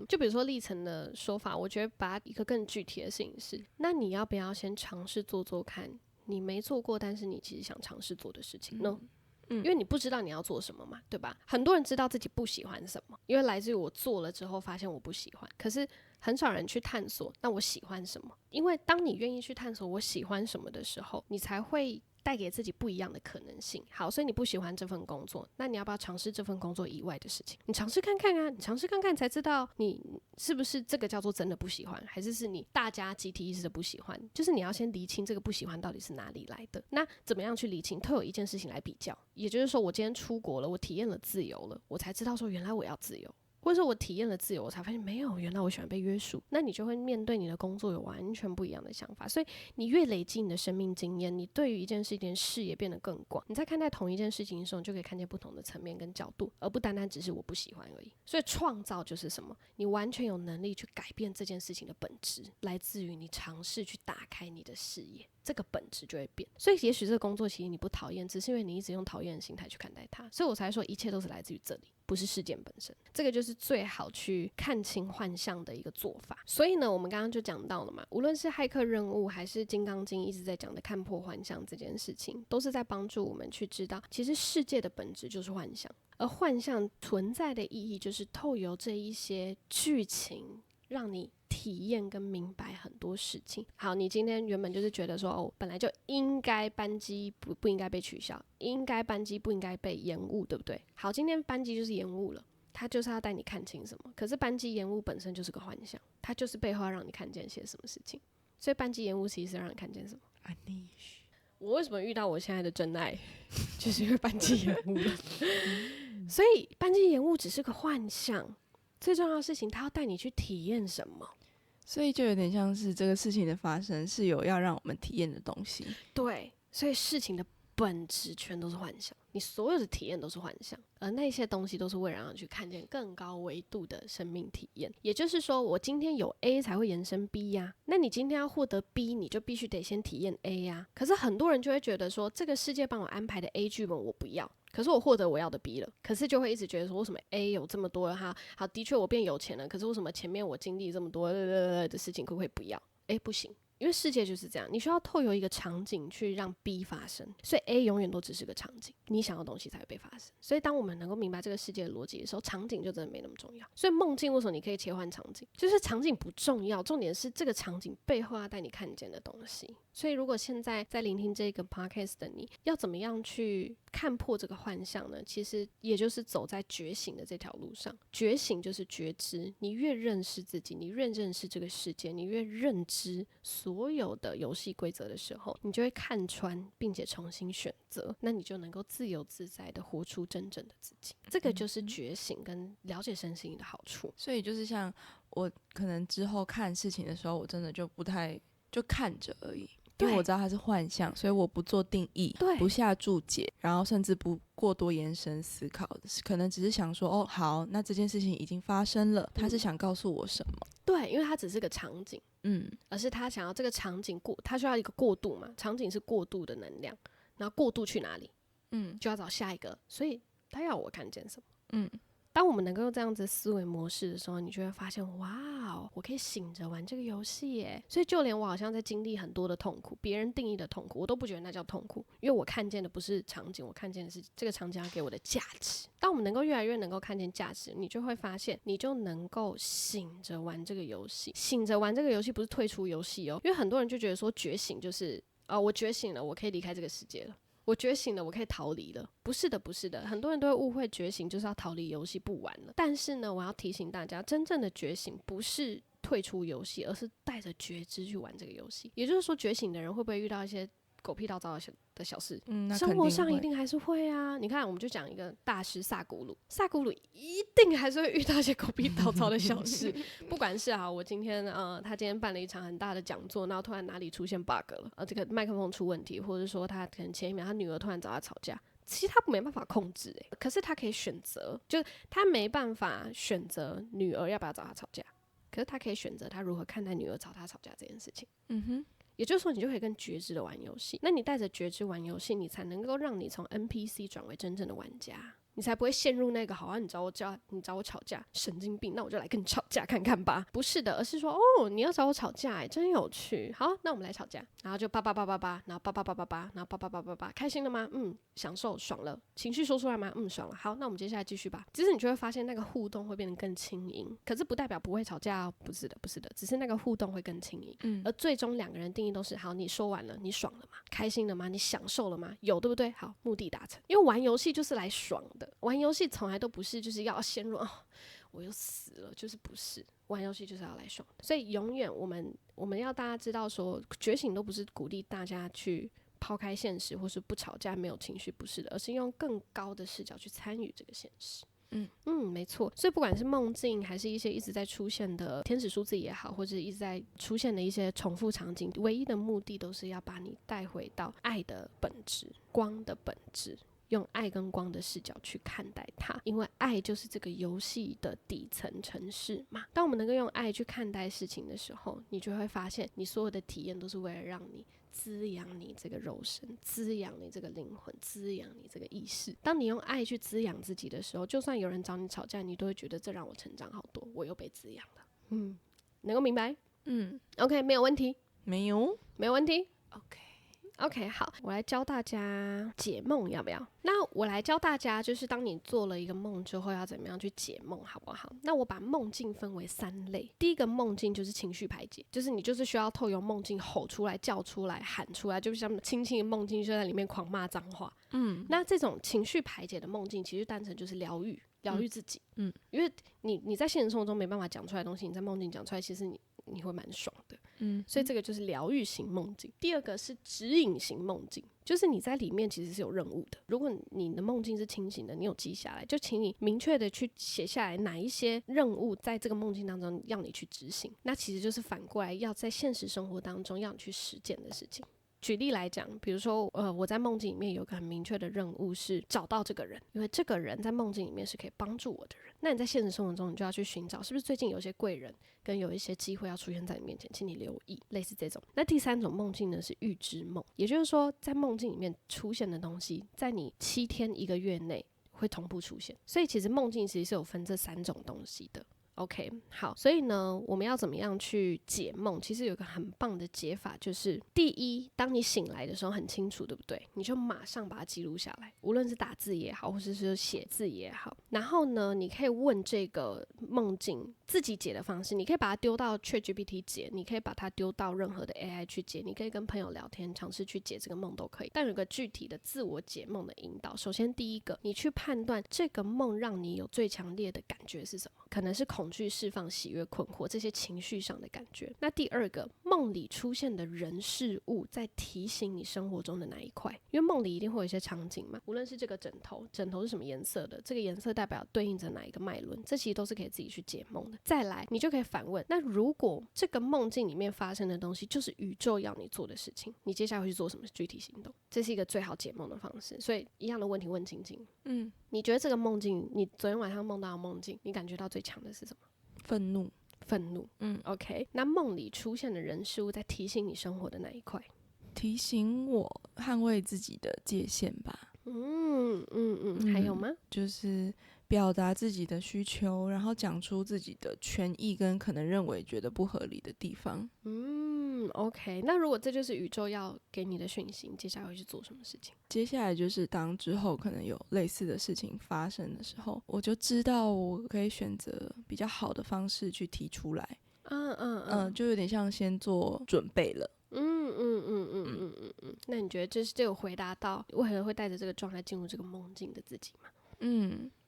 就比如说历程的说法，我觉得把一个更具体的事情是，那你要不要先尝试做做看你没做过，但是你其实想尝试做的事情呢？因为你不知道你要做什么嘛，对吧？很多人知道自己不喜欢什么，因为来自于我做了之后发现我不喜欢，可是很少人去探索那我喜欢什么。因为当你愿意去探索我喜欢什么的时候，你才会带给自己不一样的可能性。好，所以你不喜欢这份工作，那你要不要尝试这份工作以外的事情？你尝试看看啊，你尝试看看才知道你是不是这个叫做真的不喜欢，还是你大家集体意识的不喜欢。就是你要先厘清这个不喜欢到底是哪里来的。那怎么样去厘清？透有一件事情来比较，也就是说我今天出国了，我体验了自由了，我才知道说原来我要自由。或者说我体验了自由，我才发现没有，原来我喜欢被约束。那你就会面对你的工作有完全不一样的想法。所以你越累积你的生命经验，你对于一件事情的视野变得更广。你在看待同一件事情的时候，你就可以看见不同的层面跟角度，而不单单只是我不喜欢而已。所以创造就是什么？你完全有能力去改变这件事情的本质，来自于你尝试去打开你的视野，这个本质就会变。所以也许这个工作其实你不讨厌，只是因为你一直用讨厌的心态去看待它。所以我才说一切都是来自于这里，不是事件本身。这个就是最好去看清幻象的一个做法。所以呢，我们刚刚就讲到了嘛，无论是骇客任务还是金刚经一直在讲的看破幻象这件事情，都是在帮助我们去知道，其实世界的本质就是幻象，而幻象存在的意义就是透由这一些剧情让你体验跟明白很多事情。好，你今天原本就是觉得说，本来就应该班机不应该被取消，应该班机不应该被延误，对不对？好，今天班机就是延误了，他就是要带你看清什么。可是班机延误本身就是个幻象，它就是背后要让你看见些什么事情。所以班机延误其实是让你看见什么？我为什么遇到我现在的真爱，就是因为班机延误了。所以班机延误只是个幻象，最重要的事情，他要带你去体验什么。所以就有点像是这个事情的发生是有要让我们体验的东西。对，所以事情的本质全都是幻想，你所有的体验都是幻想，而那些东西都是为了让你去看见更高维度的生命体验。也就是说，我今天有 A 才会延伸 B 呀，那你今天要获得 B， 你就必须得先体验 A 呀。可是很多人就会觉得说，这个世界帮我安排的 A 剧本我不要，可是我获得我要的 B 了，可是就会一直觉得说，为什么 A 有这么多了哈？好，的确我变有钱了，可是为什么前面我经历这么多的事情，可不可以不要？不行。因为世界就是这样，你需要透由一个场景去让 B 发生，所以 A 永远都只是个场景，你想要的东西才会被发生。所以当我们能够明白这个世界的逻辑的时候，场景就真的没那么重要。所以梦境为什么你可以切换场景，就是场景不重要，重点是这个场景背后要带你看见的东西。所以如果现在在聆听这个 podcast 的你，要怎么样去看破这个幻象呢？其实也就是走在觉醒的这条路上。觉醒就是觉知，你越认识自己，你越认识这个世界，你越认知所有的游戏规则的时候，你就会看穿并且重新选择，那你就能够自由自在的活出真正的自己。这个就是觉醒跟了解身心灵的好处。所以就是像我可能之后看事情的时候，我真的就不太就看着而已，因为我知道它是幻象，所以我不做定义，不下注解，然后甚至不过多延伸思考，可能只是想说，好，那这件事情已经发生了，他是想告诉我什么？对，因为它只是个场景，而是他想要这个场景他需要一个过渡嘛，场景是过渡的能量，然后过渡去哪里？就要找下一个，所以他要我看见什么？当我们能够用这样子的思维模式的时候，你就会发现，哇，我可以醒着玩这个游戏耶。所以就连我好像在经历很多的痛苦，别人定义的痛苦，我都不觉得那叫痛苦，因为我看见的不是场景，我看见的是这个场景要给我的价值。当我们能够越来越能够看见价值，你就会发现，你就能够醒着玩这个游戏。醒着玩这个游戏不是退出游戏哦，因为很多人就觉得说觉醒就是我觉醒了，我可以离开这个世界了。我觉醒了，我可以逃离了。不是的，不是的，很多人都会误会觉醒就是要逃离游戏不玩了。但是呢，我要提醒大家，真正的觉醒不是退出游戏，而是带着觉知去玩这个游戏。也就是说，觉醒的人会不会遇到一些狗屁倒灶的小事？生活上一定还是会啊。你看，我们就讲一个大师萨古鲁一定还是会遇到一些狗屁倒灶的小事。不管是我今天他今天办了一场很大的讲座，然后突然哪里出现 bug 了，这个麦克风出问题，或者说他可能前一秒他女儿突然找他吵架。其实他没办法控制可是他可以选择，就是他没办法选择女儿要不要找他吵架，可是他可以选择他如何看待女儿找他吵架这件事情。也就是说，你就可以跟觉知的玩游戏。那你带着觉知玩游戏，你才能够让你从 NPC 转为真正的玩家。你才不会陷入那个好你找我吵架，神经病，那我就来跟你吵架看看吧。不是的，而是说你要找我吵架真有趣。好，那我们来吵架，然后就叭叭叭叭叭，然后叭叭叭叭叭，然后叭叭叭叭叭，开心了吗？享受爽了。情绪说出来吗？爽了。好，那我们接下来继续吧。其实你就会发现那个互动会变得更轻盈，可是不代表不会吵架哦。不是的，只是那个互动会更轻盈。而最终两个人定义都是好，你说完了，你爽了吗？开心了吗？你享受了吗？有，对不对？好，目的达成。因为玩游戏就是来爽的。玩游戏从来都不是就是要陷入我又死了，就是不是。玩游戏就是要来爽的。所以永远我们要大家知道说，觉醒都不是鼓励大家去抛开现实或是不吵架没有情绪，不是的，而是用更高的视角去参与这个现实。没错。所以不管是梦境还是一些一直在出现的天使数字也好，或者一直在出现的一些重复场景，唯一的目的都是要把你带回到爱的本质，光的本质，用爱跟光的视角去看待它。因为爱就是这个游戏的底层程式嘛。当我们能够用爱去看待事情的时候，你就会发现你所有的体验都是为了让你滋养你这个肉身，滋养你这个灵魂，滋养你这个意识。当你用爱去滋养自己的时候，就算有人找你吵架，你都会觉得这让我成长好多，我又被滋养了。能够明白？OK， 没有问题。没有问题。OK， 好，我来教大家解梦，要不要？那我来教大家，就是当你做了一个梦之后，要怎么样去解梦，好不好？那我把梦境分为3类。第一个梦境就是情绪排解，就是你就是需要透过梦境吼出来、叫出来、喊出来，就像轻轻的梦境就在里面狂骂脏话。那这种情绪排解的梦境，其实单纯就是疗愈自己。因为你在现实生活中没办法讲出来的东西，你在梦境讲出来，其实你会蛮爽的。所以这个就是疗愈型梦境。第二个是指引型梦境，就是你在里面其实是有任务的。如果你的梦境是清醒的，你有记下来，就请你明确的去写下来哪一些任务在这个梦境当中要你去执行，那其实就是反过来要在现实生活当中要你去实践的事情。举例来讲，比如说我在梦境里面有个很明确的任务是找到这个人，因为这个人在梦境里面是可以帮助我的人。那你在现实生活中，你就要去寻找是不是最近有些贵人跟有一些机会要出现在你面前，请你留意，类似这种。那第3种梦境呢是预知梦，也就是说在梦境里面出现的东西，在你7天1个月内会同步出现。所以其实梦境其实是有分这3种东西的。OK， 好，所以呢，我们要怎么样去解梦？其实有一个很棒的解法，就是第一，当你醒来的时候很清楚，对不对？你就马上把它记录下来，无论是打字也好，或者是写字也好。然后呢，你可以问这个梦境自己解的方式，你可以把它丢到 ChatGPT 解，你可以把它丢到任何的 AI 去解，你可以跟朋友聊天，尝试去解这个梦都可以。但有个具体的自我解梦的引导。首先，第一个，你去判断这个梦让你有最强烈的感觉是什么，可能是恐惧、释放、喜悦、困惑，这些情绪上的感觉。那第二个，梦里出现的人事物在提醒你生活中的哪一块？因为梦里一定会有一些场景嘛，无论是这个枕头是什么颜色的，这个颜色代表对应着哪一个脉轮，这其实都是可以自己去解梦的。再来，你就可以反问，那如果这个梦境里面发生的东西就是宇宙要你做的事情，你接下来会去做什么具体行动？这是一个最好解梦的方式。所以一样的问题问青青，你觉得这个梦境，你昨天晚上梦到的梦境，你感觉到最强的是什么？愤怒。OK， 那梦里出现的人事物在提醒你生活的哪一块？提醒我捍卫自己的界限吧。还有吗？就是表达自己的需求，然后讲出自己的权益跟可能认为觉得不合理的地方。OK， 那如果这就是宇宙要给你的讯息，你接下来会去做什么事情？接下来就是当之后可能有类似的事情发生的时候，我就知道我可以选择比较好的方式去提出来。就有点像先做准备了。那你觉得这有回答到为何会带着这个状态进入这个梦境的自己吗？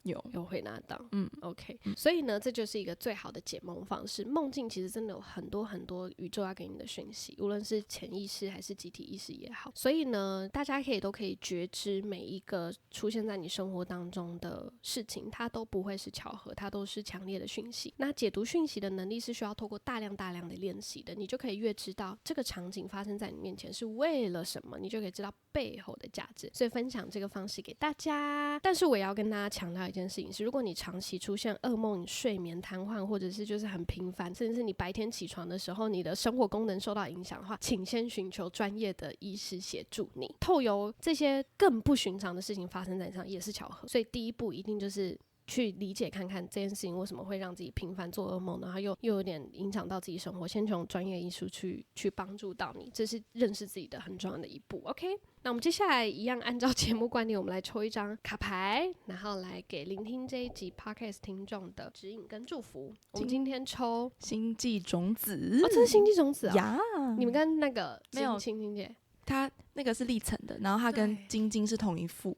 有回答到。OK， 所以呢，这就是一个最好的解梦方式。梦境其实真的有很多很多宇宙要给你的讯息，无论是潜意识还是集体意识也好。所以呢，大家都可以觉知每一个出现在你生活当中的事情，它都不会是巧合，它都是强烈的讯息。那解读讯息的能力是需要透过大量的练习的，你就可以越知道这个场景发生在你面前是为了什么，你就可以知道背后的价值。所以分享这个方式给大家。但是我也要跟大家强调一件事情是，如果你长期出现噩梦、睡眠瘫痪，或者是就是很频繁，甚至是你白天起床的时候你的生活功能受到影响的话，请先寻求专业的医师协助你。透由这些更不寻常的事情发生在你身上也是巧合，所以第一步一定就是去理解看看这件事情为什么会让自己频繁做噩梦，然后又有点影响到自己生活，先从专业医术去帮助到你，这是认识自己的很重要的一步。 OK， 那我们接下来一样按照节目惯例，我们来抽一张卡牌，然后来给聆听这一集 Podcast 听众的指引跟祝福。我们今天抽星际种子。这是星际种子呀，你们跟那个没有青青姐，它那个是历程的，然后它跟晶晶是同一副。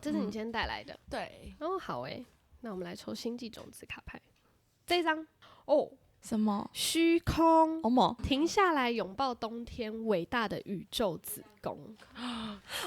这是你今天带来的。对，好那我们来抽星际种子卡牌，这一张什么？虚空。停下来，拥抱冬天，伟大的宇宙子宫。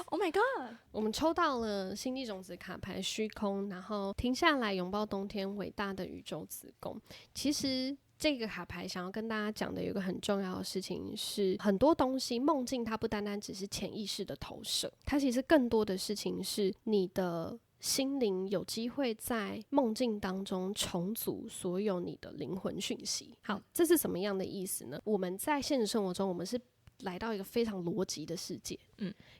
Oh my god！ 我们抽到了星际种子卡牌虚空，然后停下来，拥抱冬天，伟大的宇宙子宫。其实这个卡牌想要跟大家讲的有一个很重要的事情是，很多东西梦境它不单单只是潜意识的投射，它其实更多的事情是你的心灵有机会在梦境当中重组所有你的灵魂讯息。好，这是什么样的意思呢？我们在现实生活中，我们是来到一个非常逻辑的世界，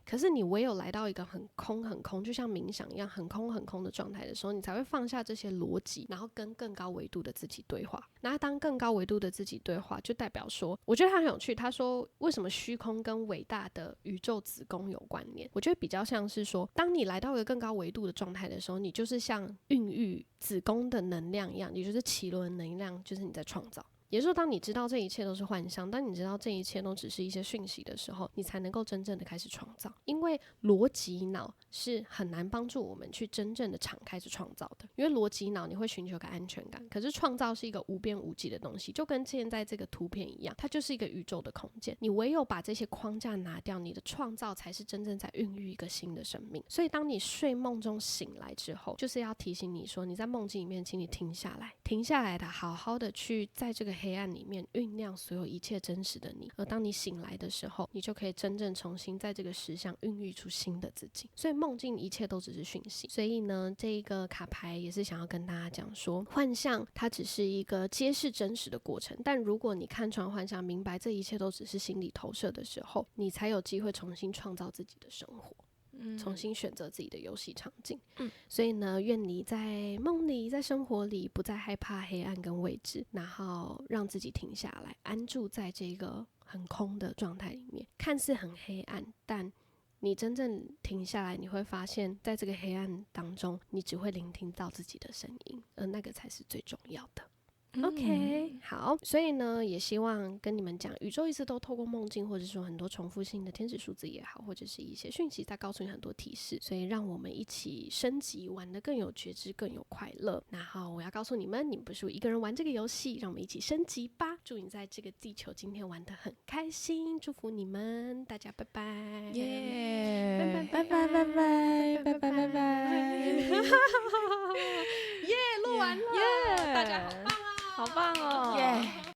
可是你唯有来到一个很空，就像冥想一样很空的状态的时候，你才会放下这些逻辑，然后跟更高维度的自己对话。那当更高维度的自己对话，就代表说，我觉得他很有趣，他说为什么虚空跟伟大的宇宙子宫有关联？我觉得比较像是说，当你来到一个更高维度的状态的时候，你就是像孕育子宫的能量一样，也就是脐轮能量，就是你在创造。也就是说，当你知道这一切都是幻象，当你知道这一切都只是一些讯息的时候，你才能够真正的开始创造。因为逻辑脑是很难帮助我们去真正的敞开去创造的，因为逻辑脑你会寻求个安全感，可是创造是一个无边无际的东西，就跟现在这个图片一样，它就是一个宇宙的空间。你唯有把这些框架拿掉，你的创造才是真正在孕育一个新的生命。所以当你睡梦中醒来之后，就是要提醒你说，你在梦境里面请你停下来的好好的去在这个黑暗里面酝酿所有一切真实的你，而当你醒来的时候，你就可以真正重新在这个实相孕育出新的自己。所以梦境一切都只是讯息。所以呢，这一个卡牌也是想要跟大家讲说，幻象它只是一个揭示真实的过程，但如果你看穿幻象，明白这一切都只是心理投射的时候，你才有机会重新创造自己的生活，重新选择自己的游戏场景。所以呢，愿你在梦里，在生活里不再害怕黑暗跟未知，然后让自己停下来，安住在这个很空的状态里面。看似很黑暗，但你真正停下来，你会发现在这个黑暗当中，你只会聆听到自己的声音，而那个才是最重要的。OK， 好，所以呢，也希望跟你们讲，宇宙一直都透过梦境，或者说很多重复性的天使数字也好，或者是一些讯息在告诉你很多提示，所以让我们一起升级，玩得更有觉知，更有快乐。然后我要告诉你们，你们不是一个人玩这个游戏，让我们一起升级吧。祝你在这个地球今天玩得很开心，祝福你们，大家拜拜，耶，拜拜拜拜拜拜拜拜，耶，录完了，大家好棒啊！好棒哦！耶